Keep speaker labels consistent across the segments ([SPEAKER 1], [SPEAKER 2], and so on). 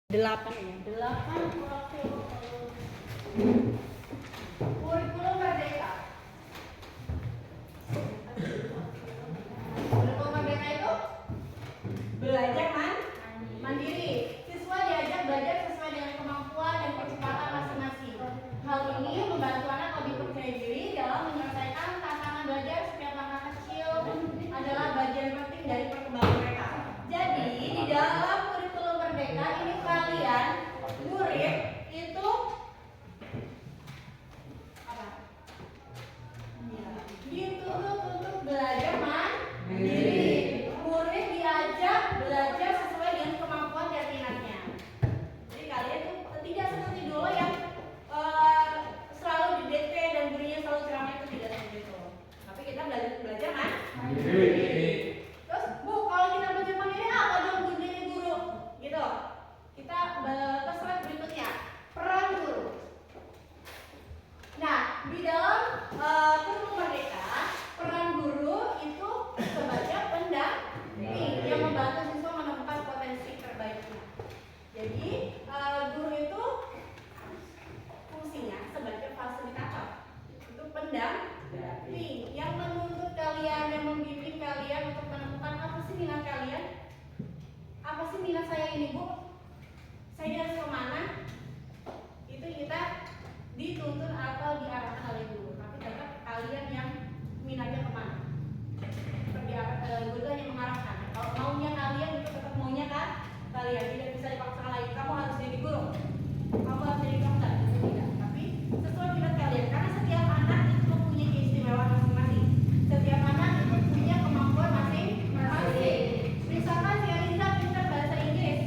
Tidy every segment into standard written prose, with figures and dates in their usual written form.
[SPEAKER 1] 8 ya. 8 kurikulum merdeka. Kurikulum merdeka itu belajar mandiri. Siswa diajak belajar sesuai dengan kemampuan dan kecepatan masing-masing. Hal ini membantu anak lebih percaya diri dalam menyelesaikan tantangan belajar. Setiap langkah kecil adalah bagian penting dari perkembangan mereka. Jadi di dalam kurikulum merdeka ini kalian murid itu apa? Dituntut untuk belajar mandiri. Murid diajak belajar sesuai dengan kemampuan dan minatnya. Jadi kalian tuh tidak seperti dulu yang selalu didikte dan gurunya selalu ceramah, itu tidak seperti itu. Tapi kita belajar mandiri. Terus Bu, kalau kita belajar mandiri apa dong gunanya guru? Gitu. Kita ke slide berikutnya, peran guru. Nah, di dalam kurikulum merdeka, peran guru itu sebagai pendamping yang membantu siswa menemukan potensi terbaiknya. Jadi guru itu fungsinya sebagai fasilitator, itu pendamping yang menuntut kalian, yang membimbing kalian untuk menemukan apa sih minat kalian, apa sih minat saya ini Bu, saya harus kemana. Itu kita dituntun atau diarahkan oleh guru, tapi tetap kalian yang minatnya kemana. Seperti guru hanya mengarahkan. Kalau maunya kalian itu tetap maunya kan kalian, tidak bisa dipaksakan lagi. Kamu harus jadi guru, kamu harus jadi dokter, itu tidak. Tapi sesuai minat kalian, karena setiap anak itu mempunyai keistimewaan masing-masing. Setiap anak itu punya kemampuan masing-masing. Misalkan si Aliza pintar bahasa Inggris,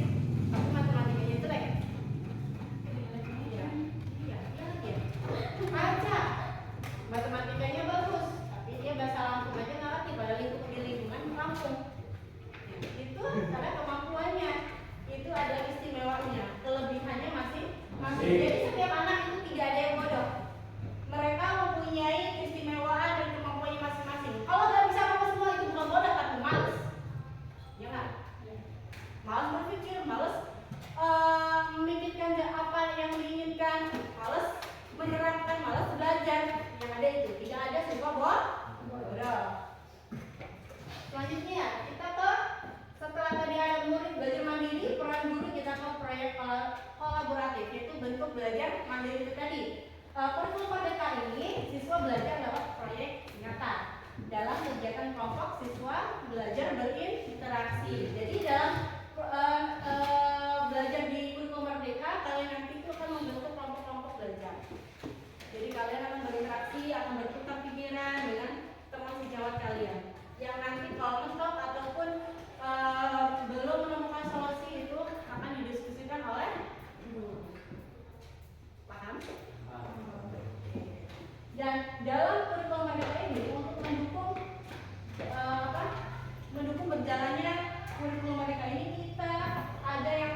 [SPEAKER 1] tapi matematikanya jelek. Aja matematikanya bagus, tapi dia bahasa Lampung aja nggak ngerti, pada lingkup di lingkungan Lampung. Itu karena kemampuannya, itu ada istimewanya, kelebihannya masing-masing. Jadi setiap anak itu tidak ada yang bodoh. Mereka mempunyai keistimewaan dan kemampuannya masing-masing. Kalau nggak bisa apa semua itu bukan bodoh, tapi malas. Ya nggak? Malas berpikir, malas memikirkan apa yang diinginkan, malas menerapkan, malas belajar. Yang ada itu, tidak ada siswa bodoh. Selanjutnya kita ke, setelah tadi ada murid belajar mandiri, peran guru, kita ke proyek kolaboratif, yaitu bentuk belajar mandiri itu tadi. Kurikulum merdeka ini siswa belajar lewat proyek nyata. Dalam kegiatan kelompok siswa belajar berinteraksi. Jadi dalam belajar di kurikulum merdeka, kalian nanti itu akan membentuk kelompok-kelompok belajar. Jadi kalian akan berinteraksi, akan bertukar pikiran dengan teman sejawat kalian. Yang nanti kalau mentok ataupun belum menemukan solusi itu akan didiskusikan oleh guru. Paham? Dan dalam kurikulum merdeka ini untuk mendukung berjalannya kurikulum merdeka ini, kita ada yang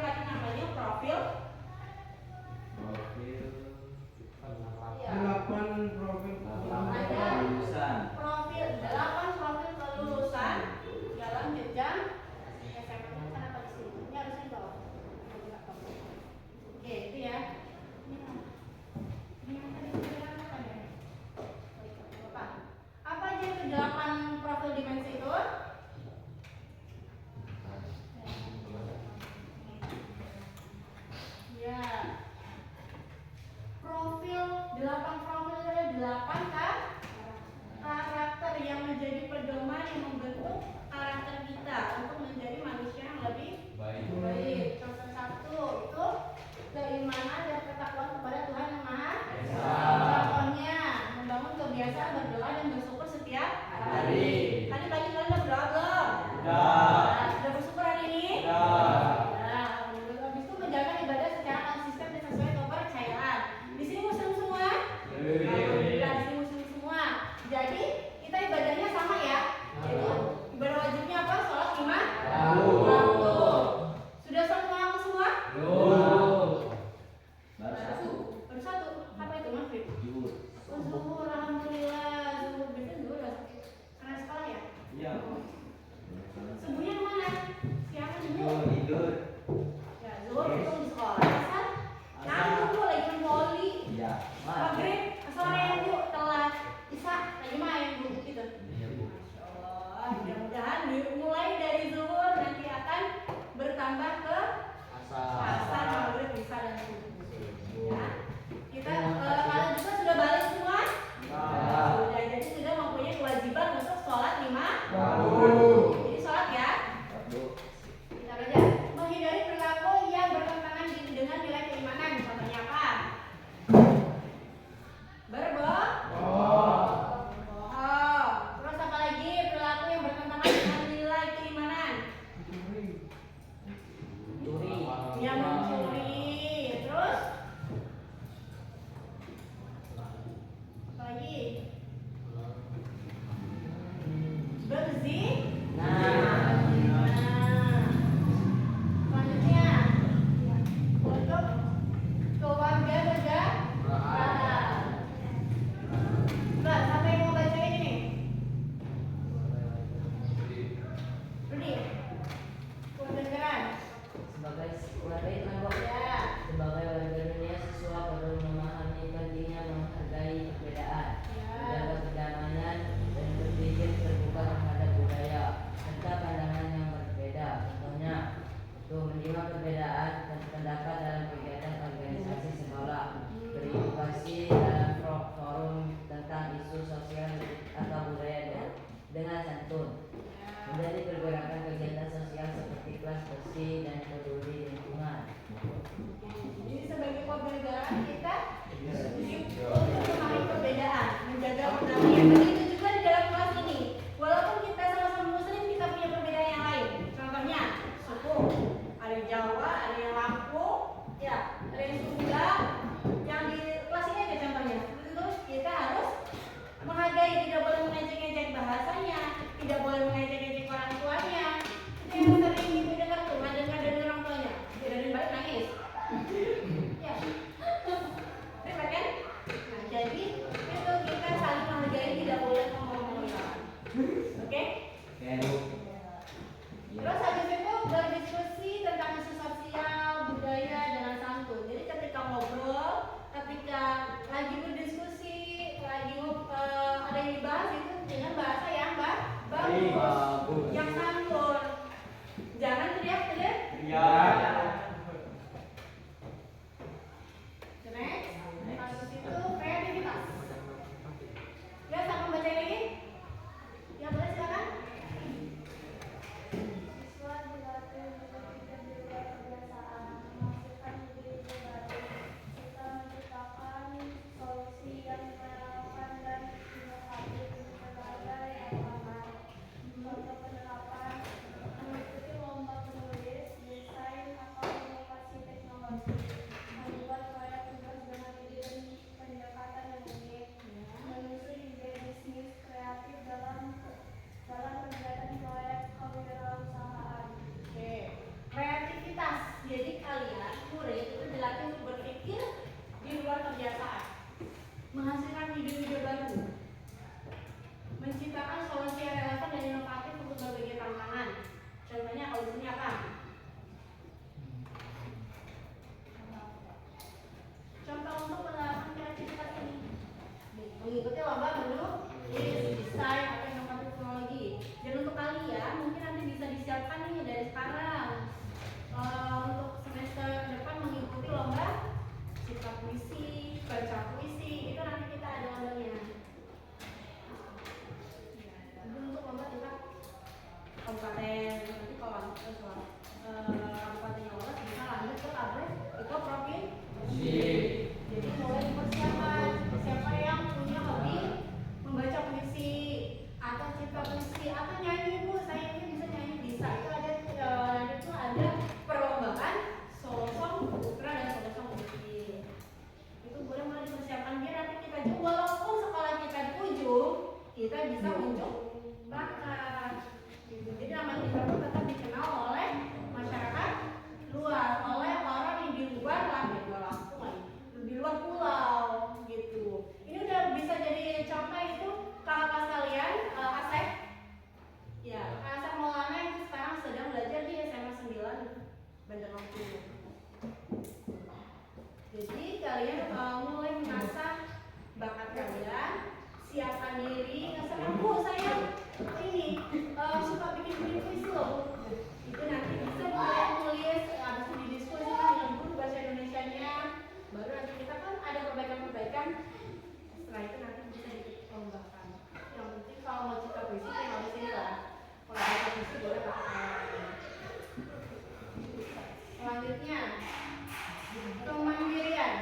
[SPEAKER 2] pendapat dalam kegiatan organisasi sekolah, beredukasi dalam forum tentang isu sosial atau budaya dengan santun, menjadi pergerakan kegiatan sosial seperti kelas bersih dan peduli lingkungan.
[SPEAKER 1] Jadi sebagai kewarganegaraan kita untuk memahami perbedaan, menjaga perdamaian. Begitu juga di dalam kelas ini, walaupun kita sama-sama muslim, kita punya perbedaan yang lain. Contohnya suku, ada yang Jawa, ada yang Lampung, ya, ada yang Sunda. Yang di kelas ini aja contohnya. Terus kita harus menghargai, tidak boleh mengejek-ejek bahasanya, tidak boleh mengejek-ejek orang tuanya. Itu yang sering ibu dengar tuh, dengar orang tuanya, tidak balik nangis. Ya, ribet kan? Nah, jadi itu kita saling menghargai, tidak boleh ngomong-ngomong. Oke? Terus habis itu berdiskusi tentang isu sosial, budaya dengan santun. Jadi ketika ngobrol, ketika lagi berdiskusi, lagi ada yang dibahas itu dengan bahasa yang bagus, yang santun. Jangan teriak-teriak. Next, kasus itu kreativitas. Ya, sama baca lagi. Ya, boleh silakan.
[SPEAKER 3] Siswa dilatih untuk berpikir di luar kebiasaan, menghasilkan ide-ide baru, serta menciptakan solusi yang relevan dan inovatif untuk berbagai tantangan. Contoh penerapan mengikuti lomba penulis, desain, atau inovasi teknologi, membuat proyek tugas dengan ide dan pendekatan yang unik, menyusun ide bisnis kreatif dalam kegiatan proyek kewirausahaan.
[SPEAKER 1] Oke, kreativitas. Jadi kalian murid itu dilatih untuk berpikir di luar kebiasaan, menghasilkan ide-ide baru, menciptakan solusi yang relevan dan inovatif untuk berbagai tantangan. Contohnya kalau di sini apa? Contoh untuk penerapan kreativitas ini mengikuti lomba menulis, desain, atau inovasi teknologi. Dan untuk kalian mungkin nanti bisa disiapkan nih dari sekarang untuk semester depan mengikuti lomba cipta puisi, baca puisi. Itu nanti kita ada lombanya. Itu untuk lomba tingkat kabupaten. Nanti kalau kabupatennya lolos bisa lanjut ke tablet ke provinsi. Jadi mulai dipersiapkan. Siapa yang punya hobi membaca puisi atau cipta puisi atau nyanyi, Bu, saya ini bisa nyanyi, bisa. Itu ada nanti itu ada perlombaan solo song putra dan solo song putri. Itu boleh mulai dipersiapkan biar nanti kita juga walaupun sekolah kita di ujung, kita bisa unjuk bakat. Gitu. Jadi nama kita pun tetap dikenal oleh masyarakat luas, oleh orang yang di luar di luar pulau gitu. Ini udah bisa jadi contoh itu kakak sekalian, Asep. Ya, Asep Maulana itu sekarang sedang belajar di SMA 9 Bandar Lampung. Jadi kalian mulai mengasah bakat kalian, siapkan diri. Sekarang, Bu, saya ini suka bikin puisi loh. Itu nanti bisa mulai tulis, habis itu didiskusikan dengan guru bahasa Indonesianya. Baru nanti kita kan ada perbaikan-perbaikan. Setelah itu nanti bisa dilombakan. Yang penting kalau mau cipta puisi ya harus ini lah. Kalau baca puisi boleh pakai. Selanjutnya kemandirian.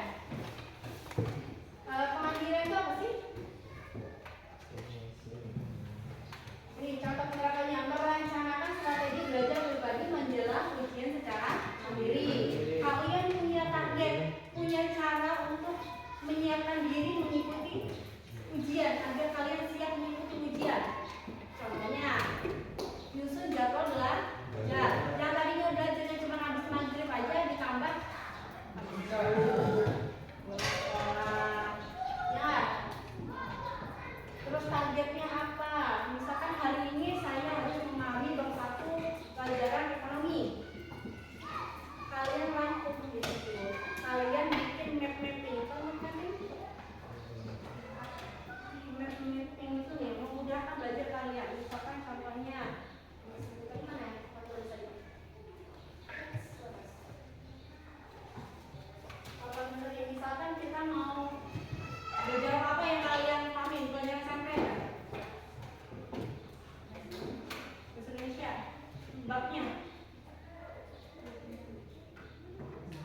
[SPEAKER 1] Kemandirian itu apa sih? Ini contoh penerapannya, merencanakan strategi belajar pribadi menjelang ujian secara mandiri. Kalian punya target, punya cara untuk menyiapkan diri mengikuti ujian agar kalian siap mengikuti ujian. Contohnya, nyusun jadwal belajar. Yang tadinya belajarnya cuma habis maghrib aja ditambah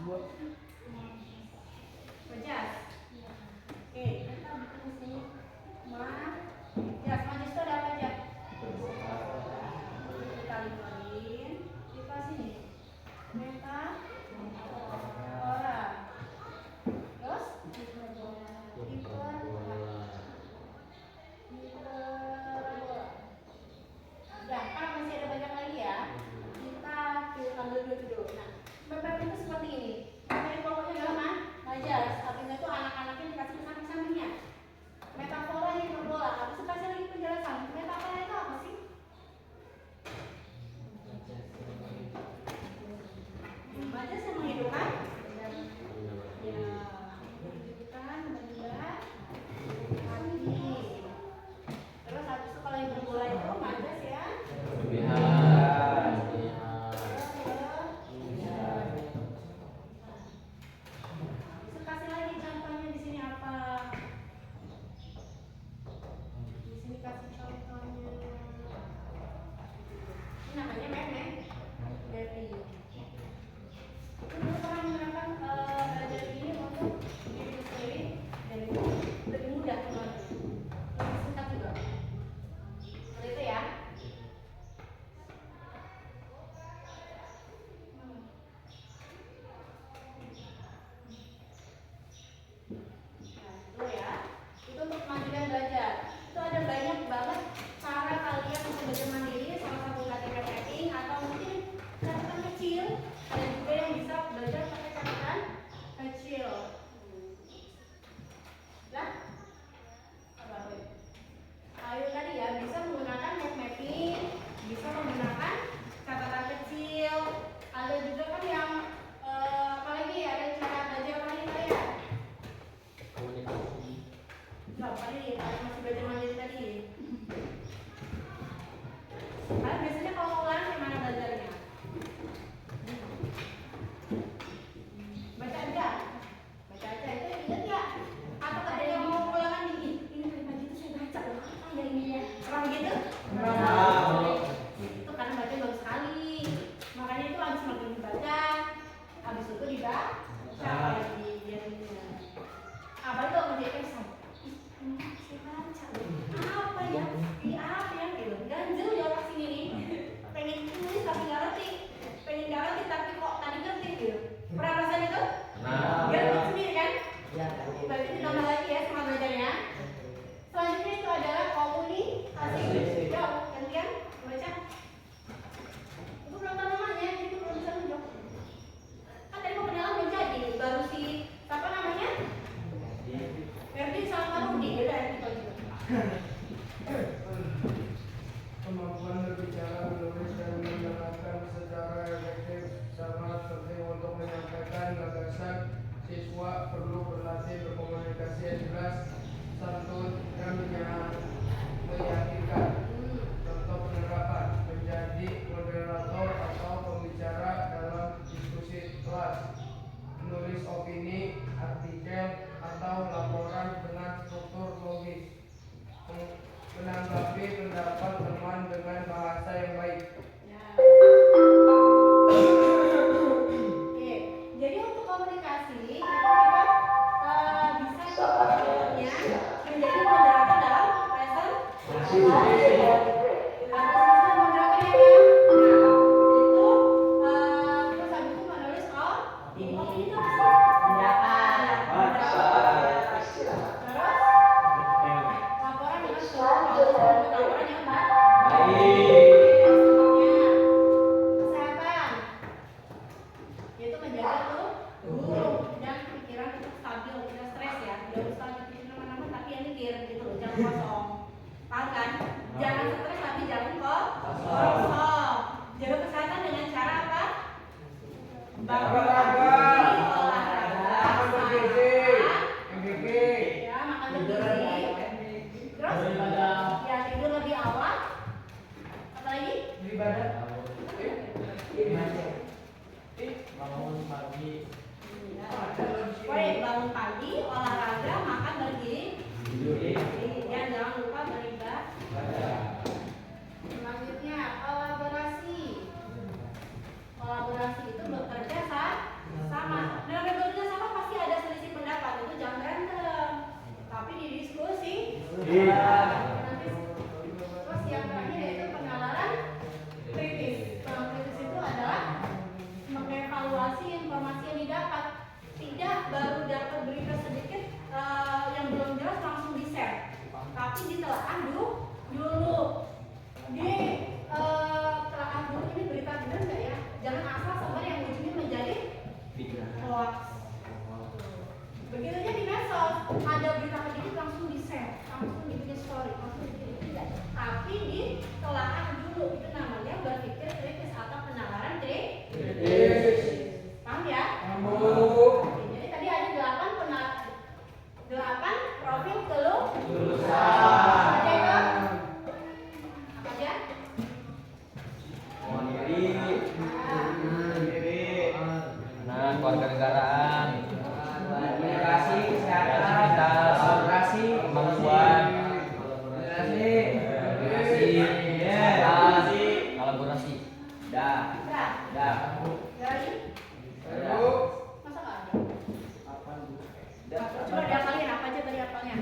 [SPEAKER 1] Bajas. Oke. Jas, Majas itu ada apa aja? Kalikurin. Kita sini. Meta. Ora. Terus? Udah, kan masih ada banyak lagi ya. Kita ambil dulu. Nah, mepet itu seperti ini. Materi pokoknya adalah Majas. Artinya itu anak-anaknya dikasih ke samping-sampingnya. Metafora ini hiperbola. Habis itu kasih lagi penjelasan. Metafora itu apa sih? Majas yang menghidupkan. Ya, menghidupkan benda mati. Terus habis itu kalau hiperbola itu Majas ya. Kasih lagi contohnya di sini apa? Di sini kasih contohnya. Ini namanya mapping. Itu dulu pernah menggunakan belajar ini untuk diri sendiri dan lebih mudah teman-teman. Lebih singkat juga. Seperti itu ya. Nah, itu ya. Itu untuk mandiri belajar. Itu ada banyak banget cara kalian untuk belajar mandiri. Salah satu latihan mapping atau mungkin catatan kecil. Ada juga yang bisa belajar pakai catatan kecil. Nah, apa tuh? Ayo tadi ya bisa menggunakan mapping, bisa menggunakan catatan kecil. Ada juga kan yang apalagi ya, ada cara belajar apa nih kalian? Berapa nih? Kalian masih belajar mandiri tadi? Kalian biasanya kalau ulang gimana belajarnya? Baca aja. Baca aja itu ingat ya? Atau ada yang mau ulangan nih? Ini tadi itu saya baca loh. Apa ya ini ya? Orang gitu? Itu karena baca baru sekali. Makanya itu habis makin dibaca, habis itu dibaca lagi biasanya. Apa itu mau dia pesan? Saya baca loh. Apa ya? Ini apa ya? Gitu. Ganjel di otak sini nih. Pengen tulis tapi nggak ngerti. Pengen nggak ngerti tapi kok tadi ngerti gitu. Pernah rasain itu? Ganjel sendiri kan? Berarti ditambah lagi ya semangat belajarnya. Selanjutnya itu adalah komunikasi. Jauh, gantian baca. Itu belum tahu namanya, jadi itu belum bisa nunjuk. Kan tadi mau kenalan belum jadi, baru si siapa namanya? Ferdi sama Rudi, beda ya kita juga.
[SPEAKER 4] Kemampuan berbicara, menulis dan menerangkan secara efektif sangat penting untuk menyampaikan gagasan. Siswa perlu berlatih berkomunikasi yang jelas, santun, dan meyakinkan. Contoh penerapan: menjadi moderator atau pembicara dalam diskusi kelas, menulis opini, artikel, atau laporan dengan struktur logis, menanggapi pendapat teman dengan bahasa yang baik.
[SPEAKER 1] Oke, jadi untuk komunikasi itu kita bisa menjadi moderator dalam presentasi. Harus moderatornya kan? Nah, itu terus habis itu menulis opini itu apa sih? Laporan dengan seluruh laporan yang baik. Kesehatan, yaitu menjaga tubuh dan pikiran tetap stabil, tidak stres ya. Tidak usah bikin nama-nama tapi yang mikir gitu loh, jangan kosong. Paham kan? Jangan stres tapi jangan kosong. Jaga kesehatan dengan cara apa? Olahraga, ya, makan bergizi. Terus ya tidur lebih awal. Apa lagi?
[SPEAKER 2] Bangun pagi.
[SPEAKER 1] Bangun pagi, olahraga, makan bergizi. Ya, jangan lupa beribadah. Selanjutnya kolaborasi. Kolaborasi itu bekerja sama. Nanti terus yang terakhir yaitu penalaran kritis. Penalaran kritis itu adalah mengevaluasi informasi yang didapat. Tidak baru dapat berita sedikit yang belum jelas langsung di-share, tapi ditelaah dulu. Telaah dulu ini berita benar nggak ya? Jangan asal sebar yang ujungnya menjadi hoax. Begitu aja di medsos ada berita sedikit langsung di-share, langsung dibikin story, langsung dibikin tidak. Tapi ditelaah dulu, itu namanya berpikir kritis atau penalaran kritis. Paham ya? Oke, jadi tadi ada 8 profil keluh kesah. Ada itu? Apa aja?
[SPEAKER 5] Nah, keluarga negaraan,
[SPEAKER 6] Komunikasi, kesehatan,
[SPEAKER 5] kreativitas,
[SPEAKER 6] kolaborasi,
[SPEAKER 5] kemampuan,
[SPEAKER 6] komunikasi,
[SPEAKER 5] kolaborasi.
[SPEAKER 6] dah,
[SPEAKER 1] Dah. Dari? Masa nggak ada? Coba diapalin apa aja tadi apalnya?